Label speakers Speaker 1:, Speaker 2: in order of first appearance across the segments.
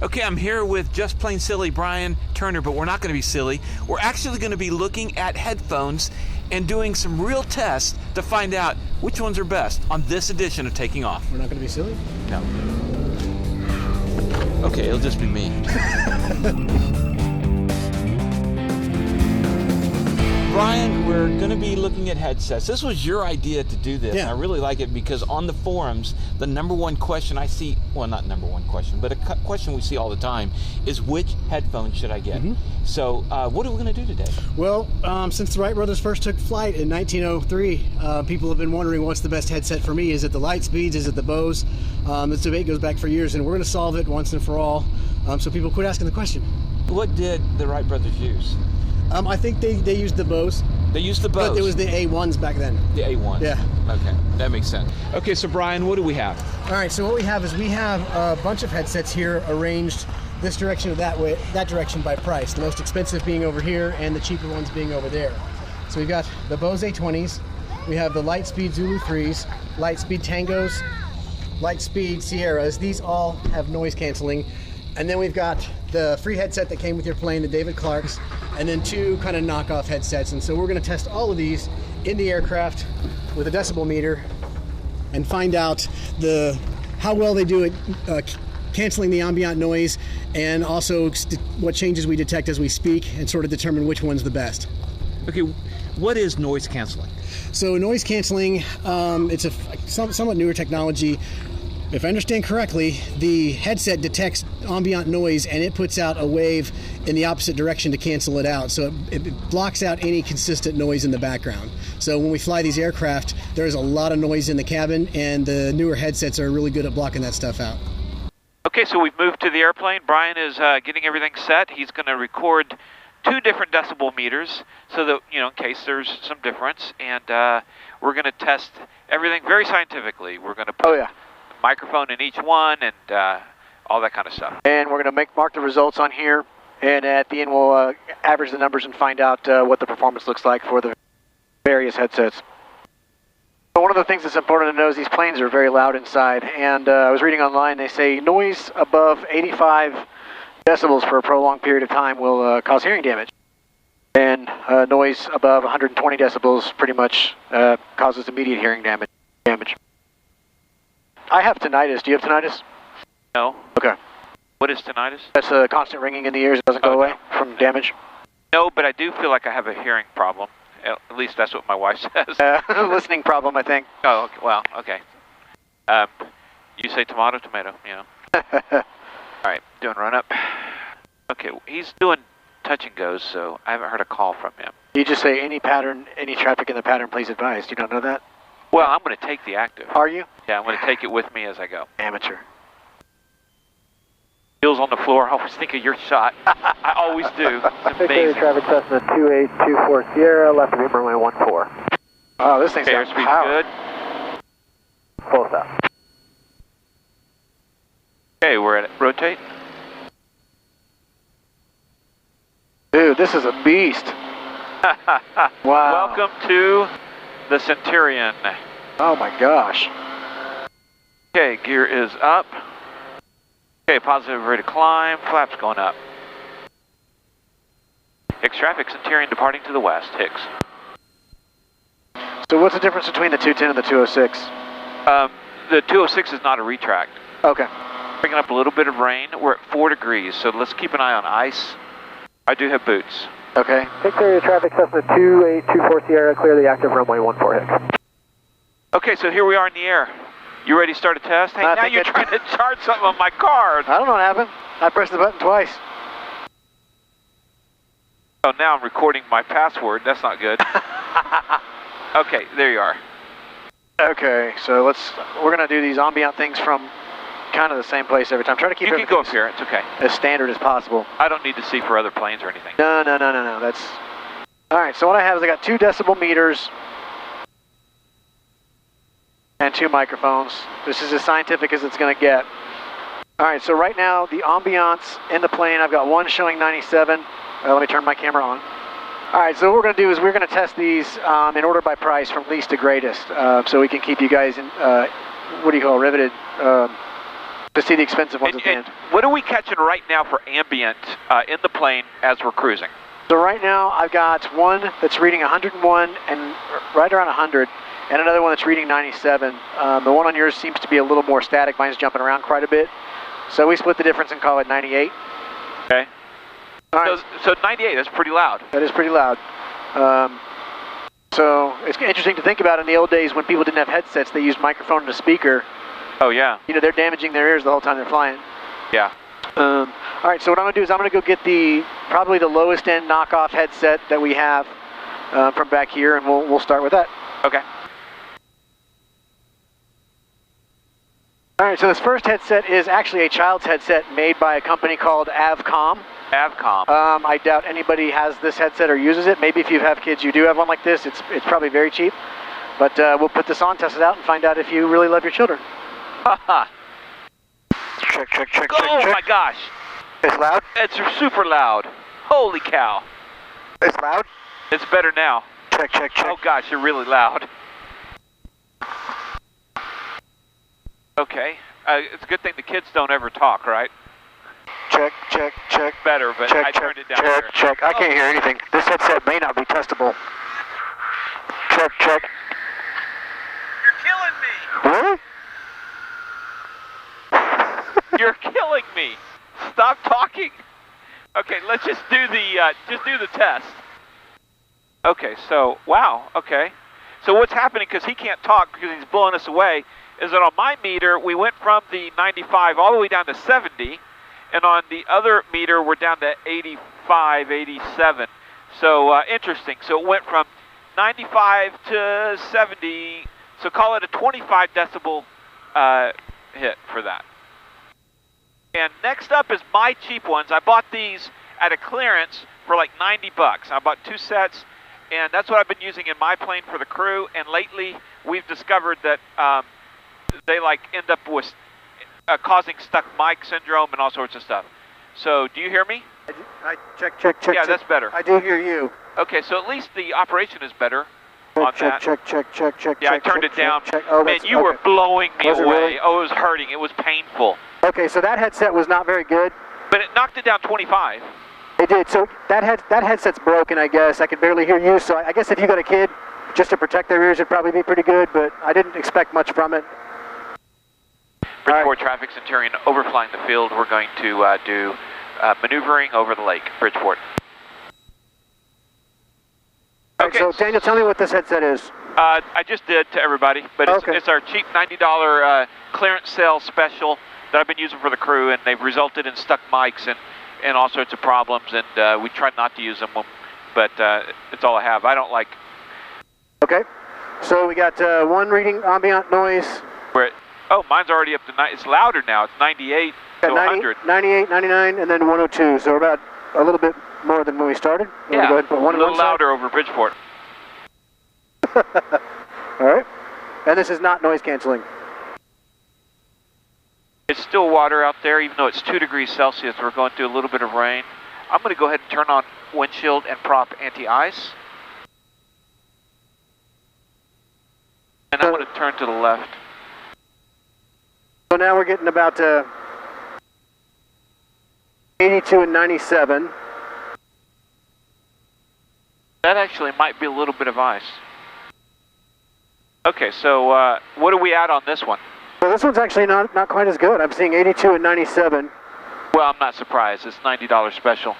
Speaker 1: Okay, I'm here with Just Plain Silly Bryan Turner, but we're not going to be silly. We're actually going to be looking at headphones and doing some real tests to find out which ones are best on this edition of Taking Off.
Speaker 2: We're not going to be silly?
Speaker 1: No. Okay, it'll just be me. Bryan, we're going to be looking at headsets. This was your idea to do this.
Speaker 2: Yeah.
Speaker 1: I really like it because on the forums, the number one question I see, well, not number one question, but a question we see all the time is which headphones should I get?
Speaker 2: Mm-hmm.
Speaker 1: So what are we going to do today?
Speaker 2: Well, since the Wright brothers first took flight in 1903, people have been wondering what's the best headset for me. Is it the Lightspeeds? Is it the Bose? This debate goes back for years, and we're going to solve it once and for all, so people quit asking the question.
Speaker 1: What did the Wright brothers use?
Speaker 2: I think they used the Bose.
Speaker 1: They used the Bose.
Speaker 2: But it was the A1s back then.
Speaker 1: The A1s.
Speaker 2: Yeah.
Speaker 1: Okay, that makes sense. Okay, so Bryan, what do we have?
Speaker 2: All right, so what we have is we have a bunch of headsets here arranged this direction or that direction by price. The most expensive being over here and the cheaper ones being over there. So we've got the Bose A20s, we have the Lightspeed Zulu3s, Lightspeed Tangos, Lightspeed Sierras. These all have noise canceling. And then we've got the free headset that came with your plane, the David Clarkson, and then two kind of knockoff headsets. And so we're going to test all of these in the aircraft with a decibel meter and find out how well they do at canceling the ambient noise, and also what changes we detect as we speak, and sort of determine which one's the best.
Speaker 1: Okay, what is noise canceling?
Speaker 2: So noise canceling, it's a somewhat newer technology. If I understand correctly, the headset detects ambient noise and it puts out a wave in the opposite direction to cancel it out. So it blocks out any consistent noise in the background. So when we fly these aircraft, there's a lot of noise in the cabin, and the newer headsets are really good at blocking that stuff out.
Speaker 3: Okay, so we've moved to the airplane. Bryan is getting everything set. He's going to record 2 different decibel meters so that, in case there's some difference. And we're going to test everything very scientifically. We're going to put microphone in each one and all that kind of stuff.
Speaker 4: And we're going to mark the results on here, and at the end we'll average the numbers and find out what the performance looks like for the various headsets. One of the things that's important to know is these planes are very loud inside, and I was reading online, they say noise above 85 decibels for a prolonged period of time will cause hearing damage. And noise above 120 decibels pretty much causes immediate hearing damage. I have tinnitus. Do you have tinnitus?
Speaker 3: No.
Speaker 4: Okay.
Speaker 3: What is tinnitus?
Speaker 4: That's a constant ringing in the ears. It doesn't go away from damage?
Speaker 3: No, but I do feel like I have a hearing problem. At least that's what my wife says.
Speaker 4: Listening problem, I think.
Speaker 3: Oh, okay. Well, okay. You say tomato, All right, doing run up. Okay, he's doing touch and goes, so I haven't heard a call from him.
Speaker 4: You just say any pattern, any traffic in the pattern, please advise. You don't know that?
Speaker 3: Well, I'm going to take the active.
Speaker 4: Are you?
Speaker 3: Yeah, I'm going to take it with me as I go.
Speaker 4: Amateur.
Speaker 3: Heels on the floor. I always think of your shot. I always do. It's amazing.
Speaker 4: Traffic Cessna 2824 Sierra, left of runway 14. Oh, this thing's got power.
Speaker 3: Good.
Speaker 4: Full stop.
Speaker 3: Okay, we're at it. Rotate.
Speaker 4: Dude, this is a beast. Wow.
Speaker 3: Welcome to the Centurion.
Speaker 4: Oh my gosh.
Speaker 3: Okay, gear is up. Okay, positive rate of climb, flaps going up. Hicks traffic, Centurion departing to the west, Hicks.
Speaker 4: So what's the difference between the 210 and the 206?
Speaker 3: The 206 is not a retract.
Speaker 4: Okay.
Speaker 3: Picking up a little bit of rain. We're at 4 degrees, so let's keep an eye on ice. I do have boots.
Speaker 4: Okay. Hicks area traffic, Cessna 2824 Sierra, clear the active runway 14 Hicks.
Speaker 3: Okay, so here we are in the air. You ready to start a test? Hey, now you're trying to charge something on my card.
Speaker 4: I don't know what happened. I pressed the button twice.
Speaker 3: Oh, now I'm recording my password. That's not good. Okay, there you are.
Speaker 4: Okay, so we're going to do these ambient things from kind of the same place every time. Try to keep
Speaker 3: You can go up here. It's okay.
Speaker 4: As standard as possible.
Speaker 3: I don't need to see for other planes or anything.
Speaker 4: No. That's... All right, so what I have is I got 2 decibel meters and 2 microphones. This is as scientific as it's going to get. All right, so right now, the ambiance in the plane, I've got one showing 97. Let me turn my camera on. All right, so what we're going to do is we're going to test these in order by price from least to greatest, so we can keep you guys in, riveted to see the expensive ones
Speaker 3: And,
Speaker 4: at the
Speaker 3: and
Speaker 4: end.
Speaker 3: what are we catching right now for ambient in the plane as we're cruising?
Speaker 4: So right now I've got one that's reading 101 and right around 100, and another one that's reading 97. The one on yours seems to be a little more static. Mine's jumping around quite a bit. So we split the difference and call it 98.
Speaker 3: Okay.
Speaker 4: All right.
Speaker 3: So 98, that's pretty loud.
Speaker 4: That is pretty loud. So it's interesting to think about in the old days when people didn't have headsets, they used microphone and a speaker.
Speaker 3: Oh, yeah.
Speaker 4: You know, they're damaging their ears the whole time they're flying.
Speaker 3: Yeah.
Speaker 4: All right, so what I'm going to do is I'm going to go get probably the lowest end knockoff headset that we have from back here, and we'll start with that.
Speaker 3: Okay.
Speaker 4: All right, so this first headset is actually a child's headset made by a company called Avcom.
Speaker 3: Avcom.
Speaker 4: I doubt anybody has this headset or uses it. Maybe if you have kids, you do have one like this. It's probably very cheap. But we'll put this on, test it out, and find out if you really love your children.
Speaker 3: Haha.
Speaker 4: Check.
Speaker 3: Oh my gosh.
Speaker 4: It's loud?
Speaker 3: It's super loud. Holy cow.
Speaker 4: It's loud?
Speaker 3: It's better now.
Speaker 4: Check.
Speaker 3: Oh gosh, you're really loud. Okay. It's a good thing the kids don't ever talk, right?
Speaker 4: Check.
Speaker 3: Better, but I turned it down here.
Speaker 4: Check. I can't hear anything. This headset may not be testable. Check.
Speaker 3: You're killing me.
Speaker 4: Really?
Speaker 3: You're killing me. Stop talking. Okay, let's just do the test. Okay, so wow. Okay, so what's happening, because he can't talk because he's blowing us away, is that on my meter we went from the 95 all the way down to 70, and on the other meter we're down to 85, 87. So interesting. So it went from 95 to 70. So call it a 25 decibel hit for that. And next up is my cheap ones. I bought these at a clearance for like 90 bucks. I bought 2 sets, and that's what I've been using in my plane for the crew. And lately, we've discovered that they like end up with causing stuck mic syndrome and all sorts of stuff. So, do you hear me?
Speaker 4: Check.
Speaker 3: Yeah, that's better.
Speaker 4: I do hear you.
Speaker 3: Okay, so at least the operation is better on that.
Speaker 4: Check.
Speaker 3: Yeah, I turned it down.
Speaker 4: Oh,
Speaker 3: man, you were blowing me
Speaker 4: Was it
Speaker 3: away.
Speaker 4: really?
Speaker 3: Oh, it was hurting. It was painful.
Speaker 4: Okay, so that headset was not very good.
Speaker 3: But it knocked it down 25.
Speaker 4: It did. So that headset's broken, I guess. I could barely hear you. So I guess if you got a kid, just to protect their ears, it'd probably be pretty good. But I didn't expect much from it.
Speaker 3: Bridgeport Traffic Centurion overflying the field. We're going to do maneuvering over the lake, Bridgeport.
Speaker 4: Okay. So Daniel, tell me what this headset is.
Speaker 3: I just did to everybody, but it's our cheap $90 clearance sale special that I've been using for the crew, and they've resulted in stuck mics and all sorts of problems, and we try not to use them, but it's all I have. I don't like...
Speaker 4: Okay, so we got one reading ambient noise.
Speaker 3: Oh, mine's already up to... It's louder now. It's 98 to 100.
Speaker 4: 98, 99, and then 102, so we're about a little bit more than when we started.
Speaker 3: Yeah,
Speaker 4: go ahead and put one
Speaker 3: a little louder over Bridgeport.
Speaker 4: All right, and this is not noise canceling.
Speaker 3: It's still water out there, even though it's 2 degrees Celsius. We're going through a little bit of rain. I'm going to go ahead and turn on windshield and prop anti-ice. And I'm going to turn to the left.
Speaker 4: So now we're getting about 82 and 97.
Speaker 3: That actually might be a little bit of ice. Okay, so what are we at on this one?
Speaker 4: Well, this one's actually not quite as good. I'm seeing 82 and 97.
Speaker 3: Well, I'm not surprised. It's $90 special.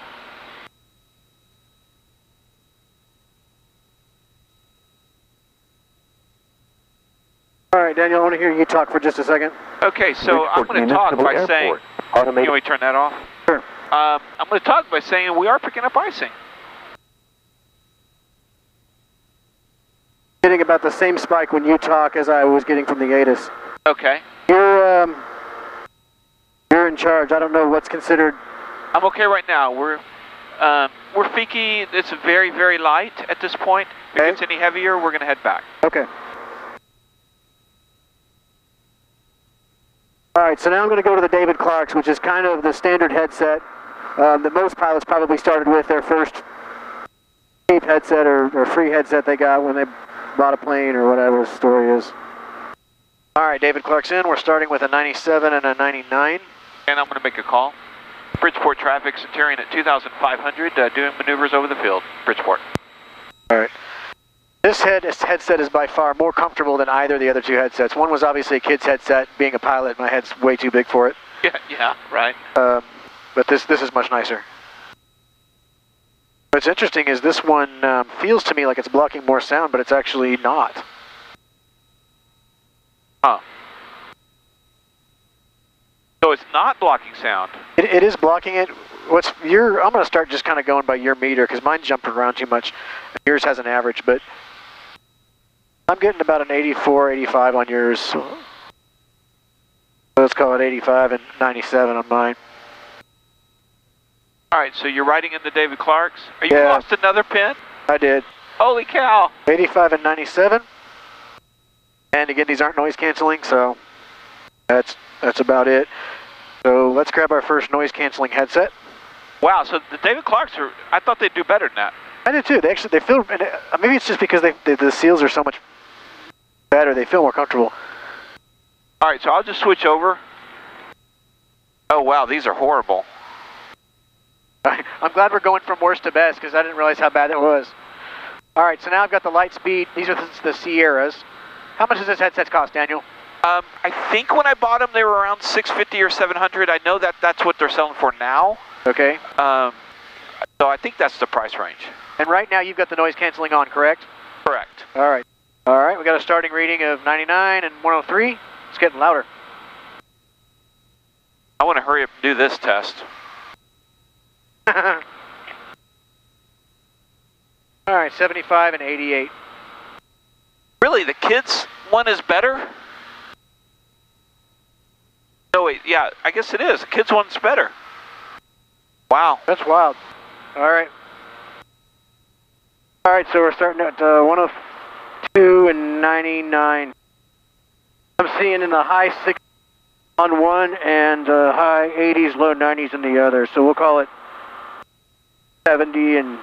Speaker 4: All right, Daniel, I want to hear you talk for just a second.
Speaker 3: Okay, so I'm going to talk by saying... Can we turn that off?
Speaker 4: Sure.
Speaker 3: I'm going to talk by saying we are picking up icing.
Speaker 4: Getting about the same spike when you talk as I was getting from the ATIS.
Speaker 3: Okay.
Speaker 4: You're in charge. I don't know what's considered.
Speaker 3: I'm okay right now. We're Fiki. It's very, very light at this point. If it gets any heavier, we're going to head back.
Speaker 4: Okay. All right, so now I'm going to go to the David Clark's, which is kind of the standard headset that most pilots probably started with their first cheap headset or free headset they got when they bought a plane or whatever the story is. All right, David Clarkson, we're starting with a 97 and a 99.
Speaker 3: And I'm going to make a call. Bridgeport traffic, Centurion at 2,500, doing maneuvers over the field, Bridgeport.
Speaker 4: All right. This headset is by far more comfortable than either of the other two headsets. One was obviously a kid's headset. Being a pilot, my head's way too big for it.
Speaker 3: Yeah, right.
Speaker 4: But this is much nicer. What's interesting is this one feels to me like it's blocking more sound, but it's actually not.
Speaker 3: Huh. So it's not blocking sound.
Speaker 4: It is blocking it. I'm going to start just kind of going by your meter because mine's jumping around too much. Yours has an average, but I'm getting about an 84, 85 on yours. So let's call it 85 and 97 on mine.
Speaker 3: All right, so you're riding in the David Clarks. Are you
Speaker 4: Yeah.
Speaker 3: lost another pin?
Speaker 4: I did.
Speaker 3: Holy cow.
Speaker 4: 85 and 97. And again, these aren't noise canceling, so that's about it. So let's grab our first noise canceling headset.
Speaker 3: Wow, so the David Clarks I thought they'd do better than that.
Speaker 4: I did too. They feel, and maybe it's just because the seals are so much better. They feel more comfortable.
Speaker 3: All right, so I'll just switch over. Oh, wow, these are horrible.
Speaker 4: I'm glad we're going from worst to best because I didn't realize how bad it was. All right, so now I've got the Lightspeed. These are the Sierras. How much does this headset cost, Daniel?
Speaker 3: I think when I bought them, they were around $650 or $700. I know that's what they're selling for now.
Speaker 4: Okay.
Speaker 3: So I think that's the price range.
Speaker 4: And right now you've got the noise canceling on, correct?
Speaker 3: Correct.
Speaker 4: All right. All right, we got a starting reading of 99 and 103. It's getting louder.
Speaker 3: I want to hurry up and do this test.
Speaker 4: All right, 75 and 88.
Speaker 3: Really, the kids one is better? No, wait, yeah, I guess it is. The kids one's better. Wow.
Speaker 4: That's wild. All right. All right, so we're starting at 102 and 99. I'm seeing in the high 60s on one and high 80s, low 90s in the other. So we'll call it 70 and...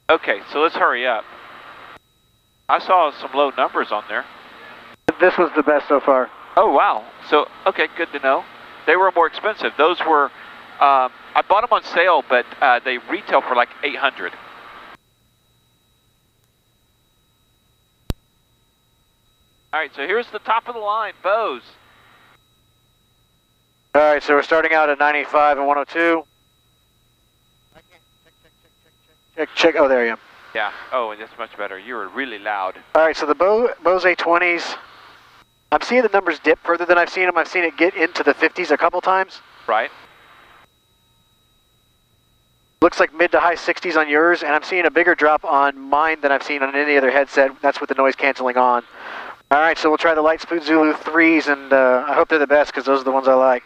Speaker 3: Okay, so let's hurry up. I saw some low numbers on there.
Speaker 4: This was the best so far.
Speaker 3: Oh, wow. So, okay, good to know. They were more expensive. Those were, I bought them on sale, but they retail for like $800. All right, so here's the top of the line, Bose.
Speaker 4: All right, so we're starting out at 95 and 102. Check. Oh, there you are.
Speaker 3: Yeah. Oh, that's much better. You were really loud.
Speaker 4: All right, so the Bose A20s, I'm seeing the numbers dip further than I've seen them. I've seen it get into the 50s a couple times.
Speaker 3: Right.
Speaker 4: Looks like mid to high 60s on yours, and I'm seeing a bigger drop on mine than I've seen on any other headset. That's with the noise canceling on. All right, so we'll try the Lightspeed Zulu3s, and I hope they're the best because those are the ones I like.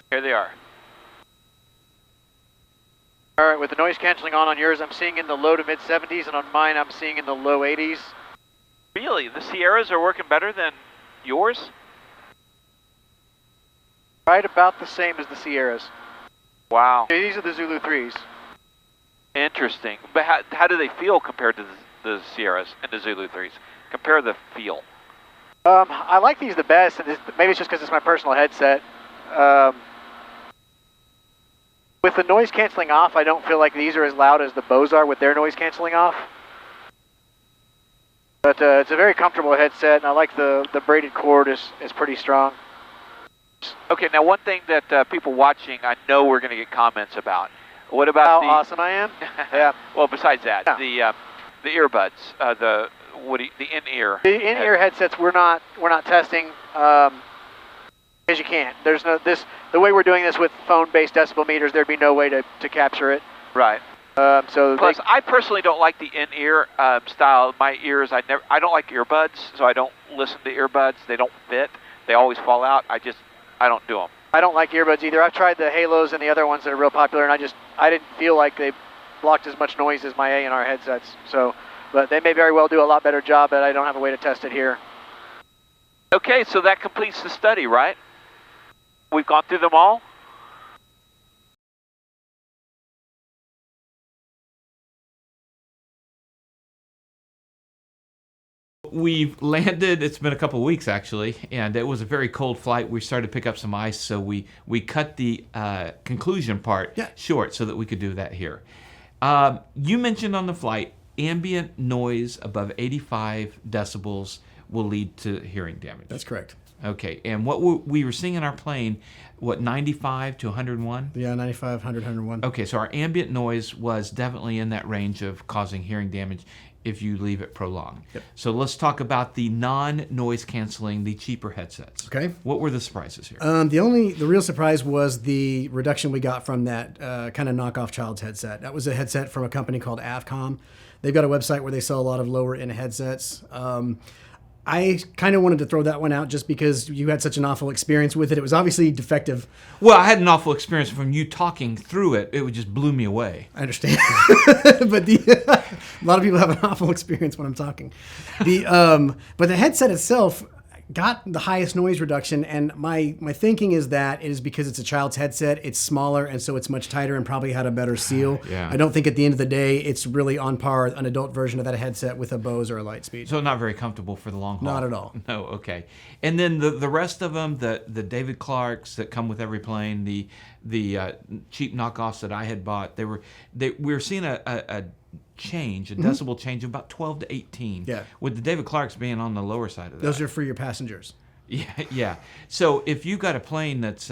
Speaker 3: Here they are.
Speaker 4: All right, with the noise canceling on yours, I'm seeing in the low to mid 70s, and on mine, I'm seeing in the low 80s.
Speaker 3: Really? The Sierras are working better than yours?
Speaker 4: Right about the same as the Sierras.
Speaker 3: Wow.
Speaker 4: These are the Zulu3s.
Speaker 3: Interesting. But how do they feel compared to the Sierras and the Zulu3s? Compare the feel.
Speaker 4: I like these the best, and maybe it's just because it's my personal headset. With the noise canceling off, I don't feel like these are as loud as the Bose are with their noise canceling off. But it's a very comfortable headset, and I like the braided cord is pretty strong.
Speaker 3: Okay, now one thing that people watching, I know we're going to get comments about. What about
Speaker 4: how awesome I am? Yeah.
Speaker 3: Well, besides that,
Speaker 4: yeah.
Speaker 3: the earbuds, the in-ear.
Speaker 4: The in-ear headsets we're not testing because you can't. There's no the way we're doing this with phone-based decibel meters. There'd be no way to capture it.
Speaker 3: Right.
Speaker 4: So
Speaker 3: plus, I personally don't like the in-ear style. My ears, I don't like earbuds, so I don't listen to earbuds. They don't fit. They always fall out. I don't do them.
Speaker 4: I don't like earbuds either. I've tried the Halos and the other ones that are real popular, and I didn't feel like they blocked as much noise as my A&R headsets. So, but they may very well do a lot better job, but I don't have a way to test it here.
Speaker 3: Okay, so that completes the study, right? We've gone through them all?
Speaker 1: we've landed. It's been a couple of weeks actually, and it was a very cold flight. We started to pick up some ice, so we cut the conclusion part short so that we could do that here. You mentioned on the flight, ambient noise above 85 decibels will lead to hearing damage.
Speaker 2: That's correct.
Speaker 1: Okay, and what we were seeing in our plane, 95 to 101?
Speaker 2: Yeah, 95, 100, 101.
Speaker 1: Okay, so our ambient noise was definitely in that range of causing hearing damage if you leave it prolonged.
Speaker 2: Yep.
Speaker 1: So let's talk about the non-noise canceling, the cheaper headsets.
Speaker 2: Okay.
Speaker 1: What were the surprises here?
Speaker 2: The real surprise was the reduction we got from that kind of knockoff Child's headset. That was a headset from a company called Avcom. They've got a website where they sell a lot of lower-end headsets. I kind of wanted to throw that one out just because you had such an awful experience with it. It was obviously defective.
Speaker 1: Well, I had an awful experience from you talking through it. It just blew me away.
Speaker 2: I understand. But a lot of people have an awful experience when I'm talking. But the headset itself got the highest noise reduction, and my thinking is that it is because it's a Child's headset, it's smaller, and so it's much tighter and probably had a better seal.
Speaker 1: Yeah.
Speaker 2: I don't think at the end of the day it's really on par an adult version of that headset with a Bose or a Lightspeed.
Speaker 1: So not very comfortable for the long haul.
Speaker 2: Not at all.
Speaker 1: No, okay. And then the rest of them, the David Clarks that come with every plane, the cheap knockoffs that I had bought, we were seeing a change, a decibel change of about 12 to 18.
Speaker 2: Yeah.
Speaker 1: With the David Clarks being on the lower side of that.
Speaker 2: Those are for your passengers.
Speaker 1: Yeah. So if you got a plane that's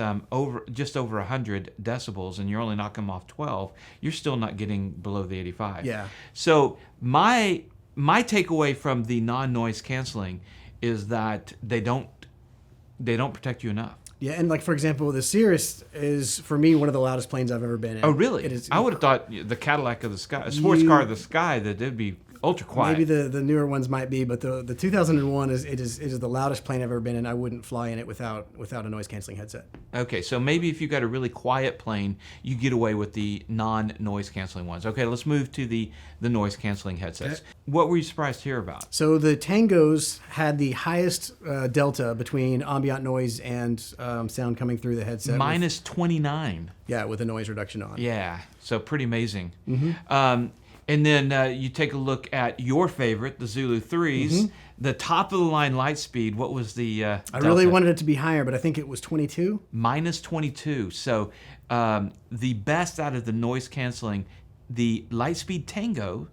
Speaker 1: just over 100 decibels and you're only knocking them off 12, you're still not getting below the 85.
Speaker 2: Yeah.
Speaker 1: So my takeaway from the non-noise canceling is that they don't protect you enough.
Speaker 2: Yeah, and like for example, the Cirrus is for me one of the loudest planes I've ever been in.
Speaker 1: Oh, really?
Speaker 2: It is.
Speaker 1: I would have thought the Cadillac of the sky, a sports car of the sky, that it'd be ultra quiet.
Speaker 2: Maybe the newer ones might be, but the 2001 is the loudest plane I've ever been in. I wouldn't fly in it without a noise canceling headset.
Speaker 1: Okay, so maybe if you got a really quiet plane, you get away with the non-noise canceling ones. Okay, let's move to the noise canceling headsets. Okay. What were you surprised to hear about?
Speaker 2: So the Tangos had the highest delta between ambient noise and sound coming through the headset.
Speaker 1: Minus 29.
Speaker 2: Yeah, with a noise reduction on.
Speaker 1: Yeah, so pretty amazing. Mm-hmm. And then you take a look at your favorite, the Zulu3s, mm-hmm. the top of the line Lightspeed. What was the
Speaker 2: I really wanted it to be higher, but I think it was 22.
Speaker 1: Minus 22. So the best out of the noise canceling, the Lightspeed Tango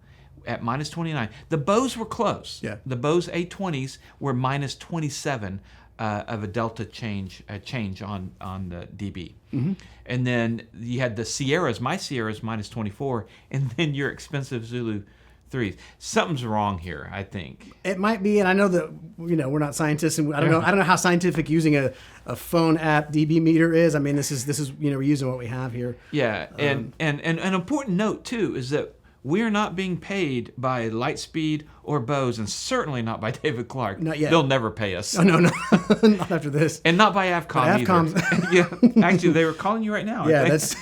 Speaker 1: at minus 29. The Bose were close.
Speaker 2: Yeah.
Speaker 1: The Bose A20s were minus 27 of a delta change on the dB. Mm-hmm. And then you had the Sierras, my Sierras minus 24, and then your expensive Zulu3s. Something's wrong here, I think.
Speaker 2: It might be, and I know that we're not scientists, and I don't know how scientific using a phone app dB meter is. I mean, this is we're using what we have here.
Speaker 1: Yeah, and an important note too is that we are not being paid by Lightspeed or Bose, and certainly not by David Clark.
Speaker 2: Not yet.
Speaker 1: They'll never pay us.
Speaker 2: Oh, no. Not after this.
Speaker 1: And not by Avcom either. Yeah, actually, they were calling you right now.
Speaker 2: Yeah, that's...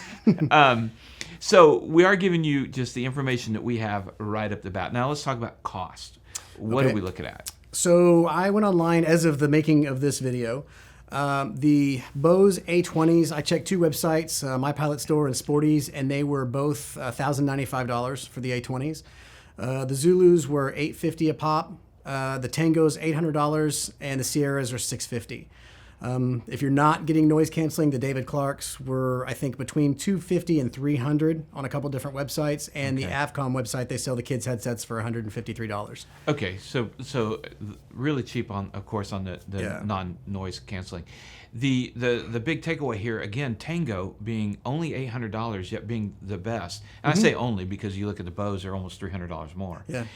Speaker 1: So we are giving you just the information that we have right up the bat. Now let's talk about cost. What are we looking at?
Speaker 2: So I went online as of the making of this video. The Bose A20s, I checked two websites, My Pilot Store and Sporties, and they were both $1,095 for the A20s. The Zulus were $850 a pop. The Tangos $800, and the Sierras are $650. If you're not getting noise canceling, the David Clarks were, I think, between $250 and $300 on a couple different websites, and the Avcom website, they sell the kids' headsets for $153.
Speaker 1: Okay, so really cheap on the non-noise canceling. The big takeaway here again, Tango being only $800 yet being the best. And I say only because you look at the Bose, they're almost $300 more.
Speaker 2: Yeah,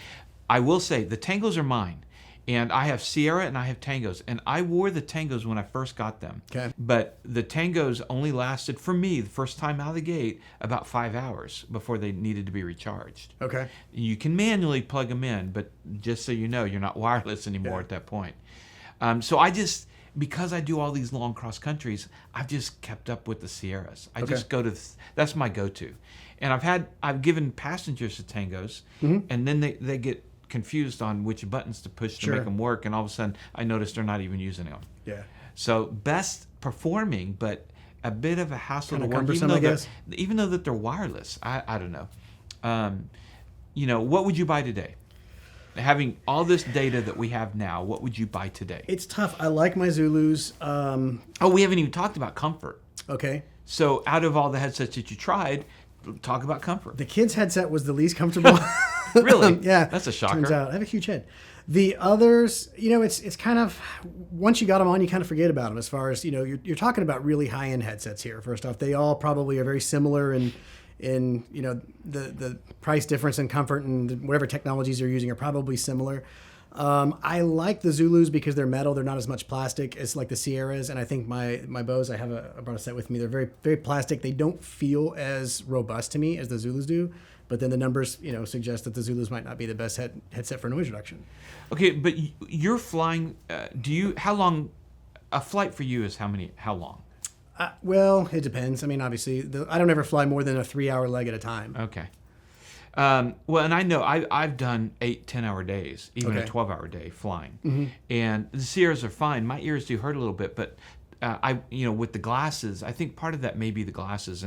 Speaker 1: I will say the Tangos are mine. And I have Sierra and I have Tangos. And I wore the Tangos when I first got them. Okay. But the Tangos only lasted, for me, the first time out of the gate, about 5 hours before they needed to be recharged.
Speaker 2: Okay.
Speaker 1: You can manually plug them in, but just so you know, you're not wireless anymore at that point. So because I do all these long cross countries, I've just kept up with the Sierras. I just go to, that's my go-to. And I've given passengers to Tangos, and then they get confused on which buttons to push to make them work, and all of a sudden I noticed they're not even using them. Yeah. So best performing, but a bit of a hassle to work, even though that they're wireless. I don't know. What would you buy today? having all this data that we have now, what would you buy today?
Speaker 2: It's tough. I like my Zulus.
Speaker 1: Oh, we haven't even talked about comfort.
Speaker 2: Okay.
Speaker 1: So out of all the headsets that you tried, talk about comfort.
Speaker 2: The kids' headset was the least comfortable.
Speaker 1: Really?
Speaker 2: Yeah.
Speaker 1: That's a shocker.
Speaker 2: Turns out I have a huge head. The others, it's kind of, once you got them on, you kind of forget about them. As far as, you're talking about really high-end headsets here. First off, they all probably are very similar in the price difference and comfort, and whatever technologies you're using are probably similar. I like the Zulus because they're metal. They're not as much plastic as like the Sierras, and I think my Bose, I brought a set with me. They're very, very plastic. They don't feel as robust to me as the Zulus do. But then the numbers, suggest that the Zulus might not be the best headset for noise reduction.
Speaker 1: Okay, but you're flying. How long? A flight for you is how long?
Speaker 2: Well, it depends. I mean, obviously, I don't ever fly more than a 3-hour leg at a time.
Speaker 1: Okay. Well, and I know I've done 8-10-hour days, even a 12-hour day flying, and the Sierras are fine. My ears do hurt a little bit, but with the glasses, I think part of that may be the glasses,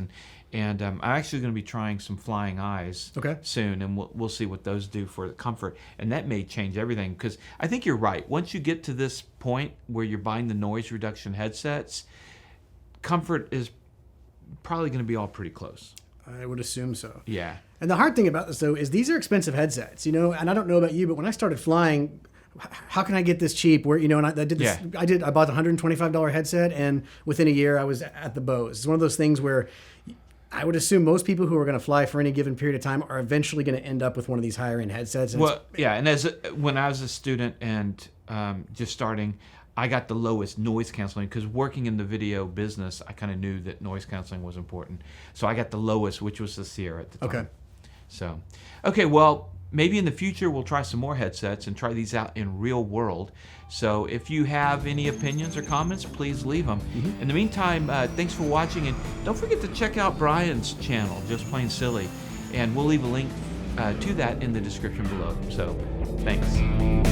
Speaker 1: and I'm actually going to be trying some flying eyes soon, and we'll see what those do for the comfort, and that may change everything, because I think you're right. Once you get to this point where you're buying the noise reduction headsets, comfort is probably going to be all pretty close.
Speaker 2: I would assume so.
Speaker 1: Yeah.
Speaker 2: And the hard thing about this, though, is these are expensive headsets, and I don't know about you, but when I started flying, how can I get this cheap? Where, and I did this,
Speaker 1: Yeah.
Speaker 2: I bought the $125 headset, and within a year I was at the Bose. It's one of those things where I would assume most people who are going to fly for any given period of time are eventually going to end up with one of these higher end headsets. And
Speaker 1: when I was a student and just starting, I got the lowest noise canceling, because working in the video business, I kind of knew that noise canceling was important. So I got the lowest, which was the Sierra at the time.
Speaker 2: Okay.
Speaker 1: So, well, maybe in the future we'll try some more headsets and try these out in real world. So if you have any opinions or comments, please leave them. In the meantime, thanks for watching, and don't forget to check out Bryan's channel, Just Plain Silly, and we'll leave a link to that in the description below. So, thanks.